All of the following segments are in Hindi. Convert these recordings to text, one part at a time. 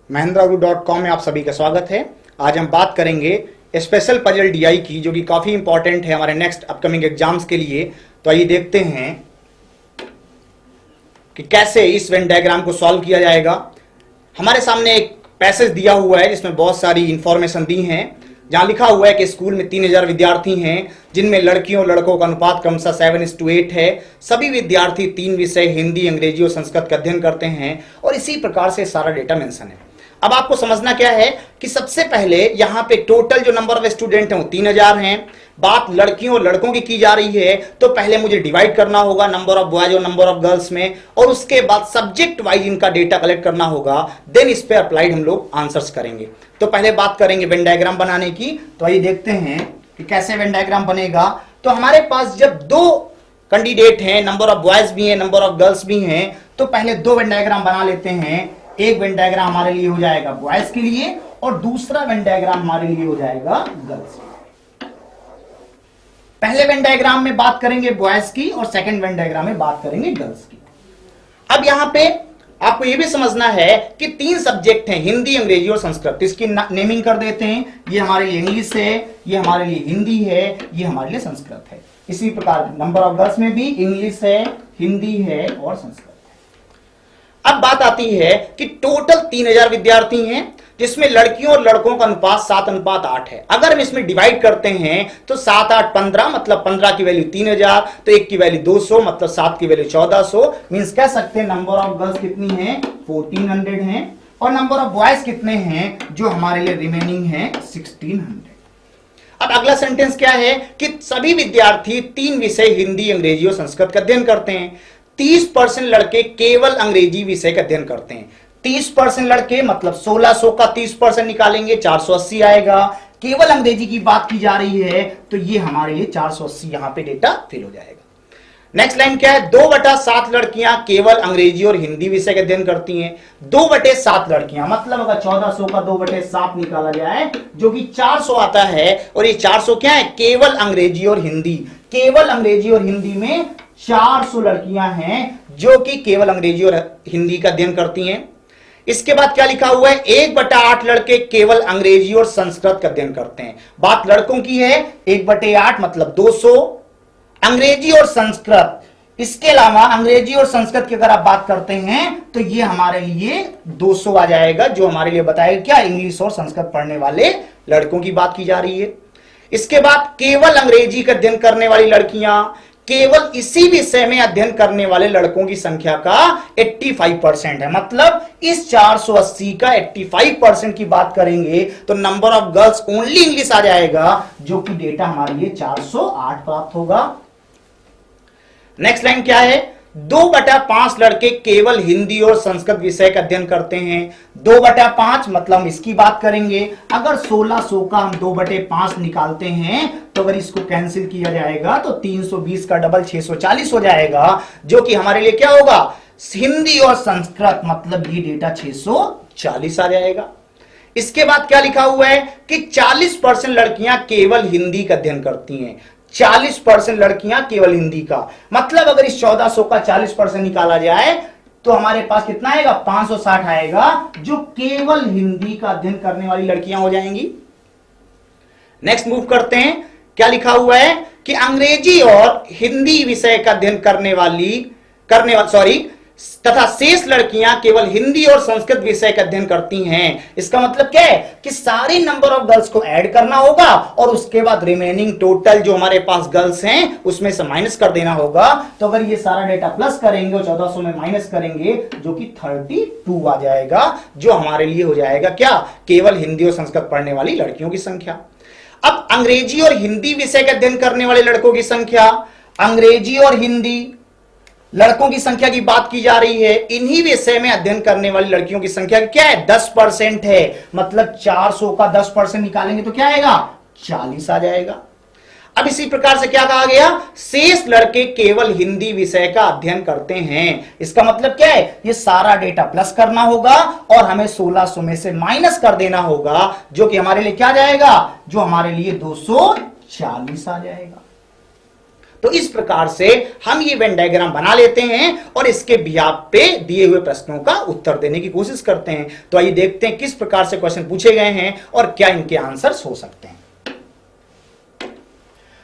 mahendraguru.com में आप सभी का स्वागत है। आज हम बात करेंगे स्पेशल पजल डीआई की, जो कि काफ़ी इंपॉर्टेंट है हमारे नेक्स्ट अपकमिंग एग्जाम्स के लिए। तो आइए देखते हैं कि कैसे इस वेन डायग्राम को सॉल्व किया जाएगा। हमारे सामने एक पैसेज दिया हुआ है जिसमें बहुत सारी इंफॉर्मेशन दी हैं, जहां लिखा हुआ है कि स्कूल में 3000 विद्यार्थी हैं, जिनमें लड़कियों और लड़कों का अनुपात क्रमशः 7:8 है। सभी विद्यार्थी 3 विषय हिंदी, अंग्रेजी और संस्कृत का अध्ययन करते हैं, और इसी प्रकार से सारा डेटा मेंशन है। अब आपको समझना क्या है कि सबसे पहले यहाँ पे टोटल जो नंबर ऑफ स्टूडेंट हैं वो 3000 हैं। बात लड़कियों और लड़कों की जा रही है, तो पहले मुझे डिवाइड करना होगा नंबर ऑफ बॉयज और नंबर ऑफ गर्ल्स में, और उसके बाद सब्जेक्ट वाइज इनका डेटा कलेक्ट करना होगा। देन इस पे अप्लाइड हम लोग आंसर्स करेंगे। तो पहले बात करेंगे वेन डायग्राम बनाने की। तो आइए देखते हैं कि कैसे वेन डायग्राम बनेगा। तो हमारे पास जब दो कैंडिडेट हैं, नंबर ऑफ बॉयज भी हैं, नंबर ऑफ गर्ल्स भी हैं, तो पहले दो वेन डायग्राम बना लेते हैं। एक वेन डायग्राम हमारे लिए हो जाएगा बॉयज के लिए, और दूसरा वेन डायग्राम हमारे लिए हो जाएगा गर्ल्स के। पहले वेन डायग्राम में बात करेंगे बॉयज की, और सेकंड वेन डायग्राम में बात करेंगे गर्ल्स की। अब यहां पे आपको यह भी समझना है कि 3 सब्जेक्ट हैं, हिंदी, अंग्रेजी और संस्कृत। इसकी नेमिंग कर देते हैं। ये हमारे लिए इंग्लिश है, ये हमारे लिए हिंदी है, ये हमारे लिए संस्कृत है। इसी प्रकार नंबर ऑफ गर्ल्स में भी इंग्लिश है, हिंदी है और संस्कृत। अब बात आती है कि टोटल 3000 विद्यार्थी हैं, जिसमें लड़कियों और लड़कों का अनुपात 7:8 है। अगर हम इसमें डिवाइड करते हैं तो 7 8 15, मतलब 15 की वैल्यू 3000, तो 1 की वैल्यू 200, मतलब 7 की वैल्यू 1400। मींस कह सकते हैं नंबर ऑफ गर्ल्स कितनी है, 1400 है, और नंबर ऑफ बॉयज कितने हैं, जो हमारे लिए रिमेनिंग है 1600। अब अगला सेंटेंस क्या है कि सभी विद्यार्थी 3 विषय हिंदी, अंग्रेजी और संस्कृत का अध्ययन करते हैं। 30% लड़के केवल अंग्रेजी विषय का अध्ययन करते हैं। 30% लड़के मतलब 1600 का 30% निकालेंगे, 480 आएगा। केवल अंग्रेजी की बात की जा रही है, तो ये हमारे लिए 480 यहां पे डेटा फिल हो जाएगा। नेक्स्ट लाइन क्या है, 2/7 लड़कियां केवल अंग्रेजी और हिंदी विषय का अध्ययन करती हैं। 2/7 लड़कियां, मतलब अगर 1400 का 2/7 निकाला जाए, जो कि 400 आता है, और ये 400 क्या है, केवल अंग्रेजी और हिंदी। केवल अंग्रेजी और हिंदी में 400 लड़कियां हैं जो कि केवल अंग्रेजी और हिंदी का अध्ययन करती हैं। इसके बाद क्या लिखा हुआ है, 1/8 लड़के केवल अंग्रेजी और संस्कृत का अध्ययन करते हैं। बात लड़कों की है, 1/8 मतलब 200 अंग्रेजी और संस्कृत। इसके अलावा अंग्रेजी और संस्कृत की अगर आप बात करते हैं तो ये हमारे लिए 200 आ जाएगा, जो हमारे लिए बताएगा क्या, इंग्लिश और संस्कृत पढ़ने वाले लड़कों की बात की जा रही है। इसके बाद केवल अंग्रेजी का अध्ययन करने वाली लड़कियां, केवल इसी विषय में अध्ययन करने वाले लड़कों की संख्या का 85% है। मतलब इस 480 का 85% की बात करेंगे तो number of girls only English आ जाएगा, जो कि डेटा हमारे लिए 408 प्राप्त होगा। नेक्स्ट लाइन क्या है, 2/5 लड़के केवल हिंदी और संस्कृत विषय का अध्ययन करते हैं। 2/5 मतलब इसकी बात करेंगे। अगर 1600 का हम 2/5 निकालते हैं, तो अगर इसको कैंसिल किया जाएगा तो 320 का डबल 640 हो जाएगा, जो कि हमारे लिए क्या होगा, हिंदी और संस्कृत, मतलब ये डेटा 640 आ जाएगा। इसके बाद क्या लिखा हुआ है कि 40% लड़कियां केवल हिंदी का अध्ययन करती हैं। 40% लड़कियां केवल हिंदी का, मतलब अगर इस 1400 का 40% निकाला जाए तो हमारे पास कितना आएगा, 560 आएगा, जो केवल हिंदी का अध्ययन करने वाली लड़कियां हो जाएंगी। नेक्स्ट मूव करते हैं। क्या लिखा हुआ है कि अंग्रेजी और हिंदी विषय का अध्ययन तथा शेष लड़कियां केवल हिंदी और संस्कृत विषय का अध्ययन करती हैं। इसका मतलब क्या है कि सारे नंबर ऑफ गर्ल्स को ऐड करना होगा, और उसके बाद रिमेनिंग टोटल जो हमारे पास गर्ल्स हैं उसमें से माइनस कर देना होगा। तो अगर ये सारा डेटा प्लस करेंगे और 1400 में माइनस करेंगे, जो कि 32 आ जाएगा, जो हमारे लिए हो जाएगा क्या, केवल हिंदी और संस्कृत पढ़ने वाली लड़कियों की संख्या। अब अंग्रेजी और हिंदी विषय का अध्ययन करने वाले लड़कों की संख्या, अंग्रेजी और हिंदी लड़कों की संख्या की बात की जा रही है। इन्हीं विषय में अध्ययन करने वाली लड़कियों की संख्या क्या है, 10% है। मतलब 400 का 10% निकालेंगे तो क्या आएगा, 40 आ जाएगा। अब इसी प्रकार से क्या कहा गया, शेष लड़के केवल हिंदी विषय का अध्ययन करते हैं। इसका मतलब क्या है, ये सारा डेटा प्लस करना होगा और हमें 1600 में से माइनस कर देना होगा, जो कि हमारे लिए क्या जाएगा, जो हमारे लिए 240 आ जाएगा। तो इस प्रकार से हम ये वेन डायग्राम बना लेते हैं और इसके बिहाफ पे दिए हुए प्रश्नों का उत्तर देने की कोशिश करते हैं। तो आइए देखते हैं किस प्रकार से क्वेश्चन पूछे गए हैं और क्या इनके आंसर्स हो सकते हैं।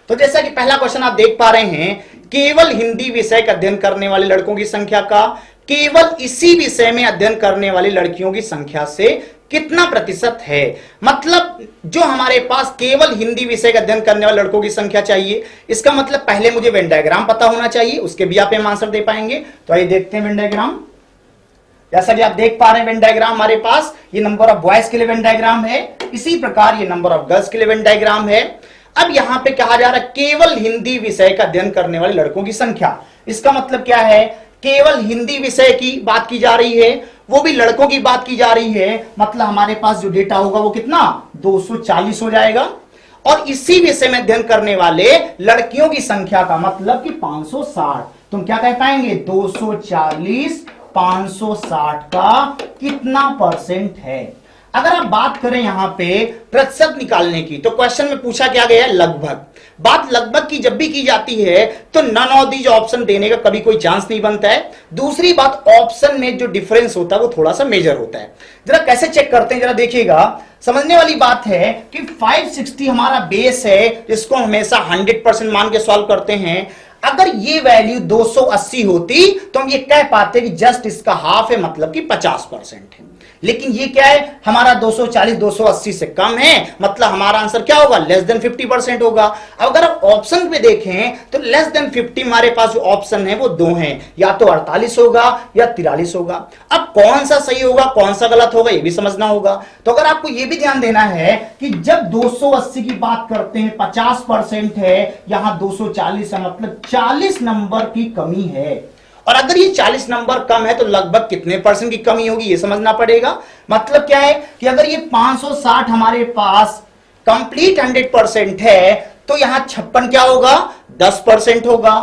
तो जैसा कि पहला क्वेश्चन आप देख पा रहे हैं, केवल हिंदी विषय का अध्ययन करने वाले लड़कों की संख्या का केवल इसी विषय में अध्ययन करने वाली लड़कियों की संख्या से कितना प्रतिशत है। मतलब जो हमारे पास केवल हिंदी विषय का अध्ययन करने वाले लड़कों की संख्या चाहिए, इसका मतलब पहले मुझे वेन डायग्राम पता होना चाहिए, उसके भी आप हम आंसर दे पाएंगे। तो आइए देखते हैं वेन डायग्राम। जैसा कि आप देख पा रहे हैं वेन डायग्राम हमारे पास ये नंबर ऑफ बॉयज के लिए वेन डायग्राम है, इसी प्रकार ये नंबर ऑफ गर्ल्स के लिए वेन डायग्राम है। अब यहां पे कहा जा रहा है केवल हिंदी विषय का अध्ययन करने वाले लड़कों की संख्या, इसका मतलब क्या है, केवल हिंदी विषय की बात की जा रही है, वो भी लड़कों की बात की जा रही है। मतलब हमारे पास जो डेटा होगा वो कितना 240 हो जाएगा। और इसी विषय में अध्ययन करने वाले लड़कियों की संख्या का मतलब कि 560। तुम क्या कह पाएंगे, 240 560 का कितना परसेंट है। अगर आप बात करें यहां पे प्रतिशत निकालने की, तो क्वेश्चन में पूछा क्या गया है, लगभग। बात लगभग की जब भी की जाती है तो नन ऑफ दीज ऑप्शन देने का कभी कोई चांस नहीं बनता है। दूसरी बात, ऑप्शन में जो डिफरेंस होता है वो थोड़ा सा मेजर होता है। जरा कैसे चेक करते हैं, जरा देखिएगा। समझने वाली बात है कि 560 हमारा बेस है, जिसको हमेशा 100% मान के सॉल्व करते हैं। अगर ये वैल्यू 280 होती तो हम ये कह पाते कि जस्ट इसका हाफ है, मतलब कि 50% है। लेकिन ये क्या है, हमारा 240 280 से कम है, मतलब हमारा आंसर क्या होगा, लेस देन 50% होगा। अब अगर आप ऑप्शन पे देखें तो लेस देन 50 हमारे पास जो ऑप्शन है वो दो हैं, या तो 48 होगा या 43 होगा। अब कौन सा सही होगा कौन सा गलत होगा ये भी समझना होगा। तो अगर आपको ये भी ध्यान देना है कि जब 280 की बात करते हैं 50% है, यहां 240 है, मतलब 40 नंबर की कमी है। और अगर ये 40 नंबर कम है तो लगभग कितने परसेंट की कमी होगी ये समझना पड़ेगा। मतलब क्या है कि अगर ये 560 हमारे पास कंप्लीट 100% है तो यहां 56 क्या होगा, 10% होगा।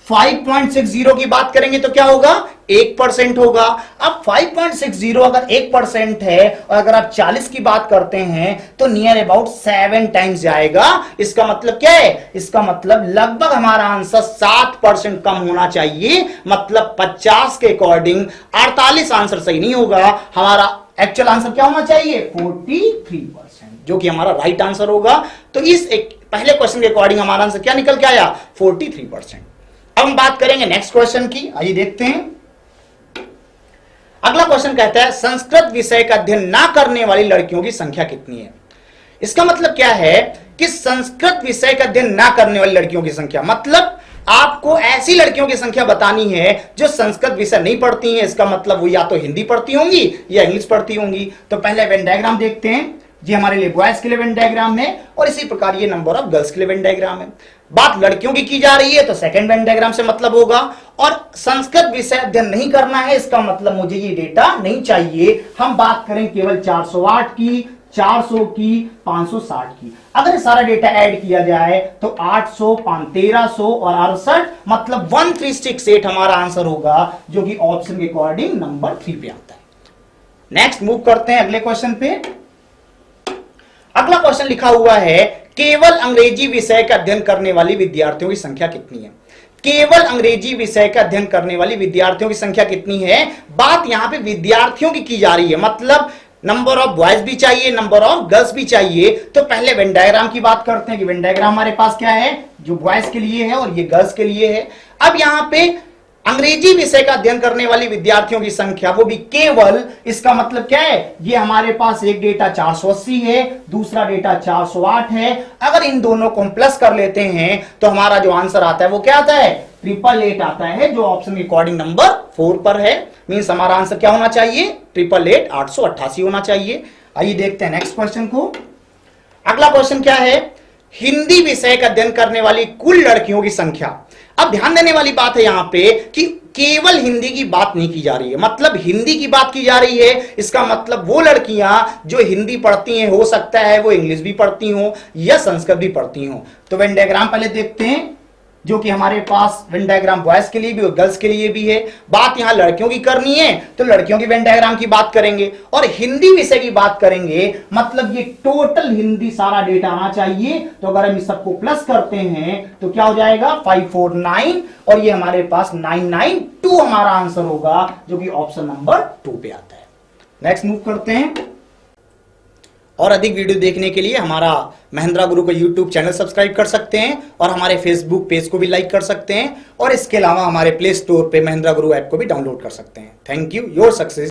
5.60 की बात करेंगे तो क्या होगा, 1% होगा। अब 5.60 अगर 1% है और अगर आप 40 की बात करते हैं तो नियर अबाउट 7 टाइम्स जाएगा। इसका मतलब क्या है, इसका मतलब लगभग हमारा आंसर 7% कम होना चाहिए। मतलब 50 के अकॉर्डिंग 48 आंसर सही नहीं होगा, हमारा एक्चुअल आंसर क्या होना चाहिए, 43%, जो कि हमारा राइट आंसर होगा। तो इस एक पहले क्वेश्चन के अकॉर्डिंग हमारा आंसर क्या निकल के आया, 43%। अब हम बात करेंगे नेक्स्ट क्वेश्चन की, आइए देखते हैं। अगला क्वेश्चन कहता है संस्कृत विषय का अध्ययन ना करने वाली लड़कियों की संख्या कितनी है। इसका मतलब क्या है कि संस्कृत विषय का अध्ययन ना करने वाली लड़कियों की संख्या, मतलब आपको ऐसी लड़कियों की संख्या बतानी है जो संस्कृत विषय नहीं पढ़ती हैं। इसका मतलब वो या तो हिंदी पढ़ती होंगी या इंग्लिश पढ़ती होंगी। तो पहले वेन डायग्राम देखते हैं, ये हमारे लिए बॉयज के लिए वेन डायग्राम है और इसी प्रकार ये नंबर ऑफ गर्ल्स के लिए वेन डायग्राम है। बात लड़कियों की जा रही है तो सेकंड वेन डायग्राम से मतलब होगा। और संस्कृत विषय अध्ययन नहीं करना है, इसका मतलब मुझे ये डेटा नहीं चाहिए। हम बात करें केवल 408 की, 400 की, 560 की। अगर सारा डेटा ऐड किया जाए तो 800, 1300 और 68, मतलब 1368 हमारा आंसर होगा, जो कि ऑप्शन के अकॉर्डिंग नंबर 3 पे आता है। नेक्स्ट मूव करते हैं अगले क्वेश्चन पे। अगला क्वेश्चन लिखा हुआ है केवल अंग्रेजी विषय का अध्ययन करने वाली विद्यार्थियों की संख्या कितनी है। केवल अंग्रेजी विषय का अध्ययन करने वाली विद्यार्थियों की संख्या कितनी है। बात यहां पे विद्यार्थियों की जा रही है, मतलब नंबर ऑफ बॉयज भी चाहिए, नंबर ऑफ गर्ल्स भी चाहिए। तो पहले वेन डायग्राम की बात करते हैं कि वेन डायग्राम हमारे पास क्या है, जो बॉयज के लिए है और ये गर्ल्स के लिए है। अब यहां पे अंग्रेजी विषय का अध्ययन करने वाली विद्यार्थियों की संख्या, वो भी केवल, इसका मतलब क्या है, ये हमारे पास एक डेटा 480 है, दूसरा डेटा 408 है। अगर इन दोनों को हम प्लस कर लेते हैं तो हमारा जो आंसर आता है वो क्या आता है, 888 आता है, जो ऑप्शन के अकॉर्डिंग नंबर 4 पर है। मींस हमारा आंसर क्या होना चाहिए, 888 888 होना चाहिए। आइए देखते हैं नेक्स्ट क्वेश्चन को। अगला क्वेश्चन क्या है, हिंदी विषय का अध्ययन करने वाली कुल लड़कियों की संख्या। अब ध्यान देने वाली बात है यहां पे कि केवल हिंदी की बात नहीं की जा रही है, मतलब हिंदी की बात की जा रही है। इसका मतलब वो लड़कियां जो हिंदी पढ़ती हैं, हो सकता है वो इंग्लिश भी पढ़ती हो या संस्कृत भी पढ़ती हो। तो वेन डायग्राम पहले देखते हैं। जो कि हमारे पास वेन डायग्राम बॉयज के लिए भी और गर्ल्स के लिए भी है। बात यहां लड़कियों की करनी है तो लड़कियों की वेन डायग्राम की बात करेंगे, और हिंदी विषय की बात करेंगे, मतलब ये टोटल हिंदी सारा डेटा आना चाहिए। तो अगर हम इस सबको प्लस करते हैं तो क्या हो जाएगा 549, और ये हमारे पास 992 हमारा आंसर होगा, जो कि ऑप्शन नंबर 2 पे आता है। नेक्स्ट मूव करते हैं। और अधिक वीडियो देखने के लिए हमारा महिंद्रा गुरु का यूट्यूब चैनल सब्सक्राइब कर सकते हैं, और हमारे फेसबुक पेज को भी लाइक कर सकते हैं, और इसके अलावा हमारे प्ले स्टोर पे महिंद्रा गुरु ऐप को भी डाउनलोड कर सकते हैं। Thank you. Your success.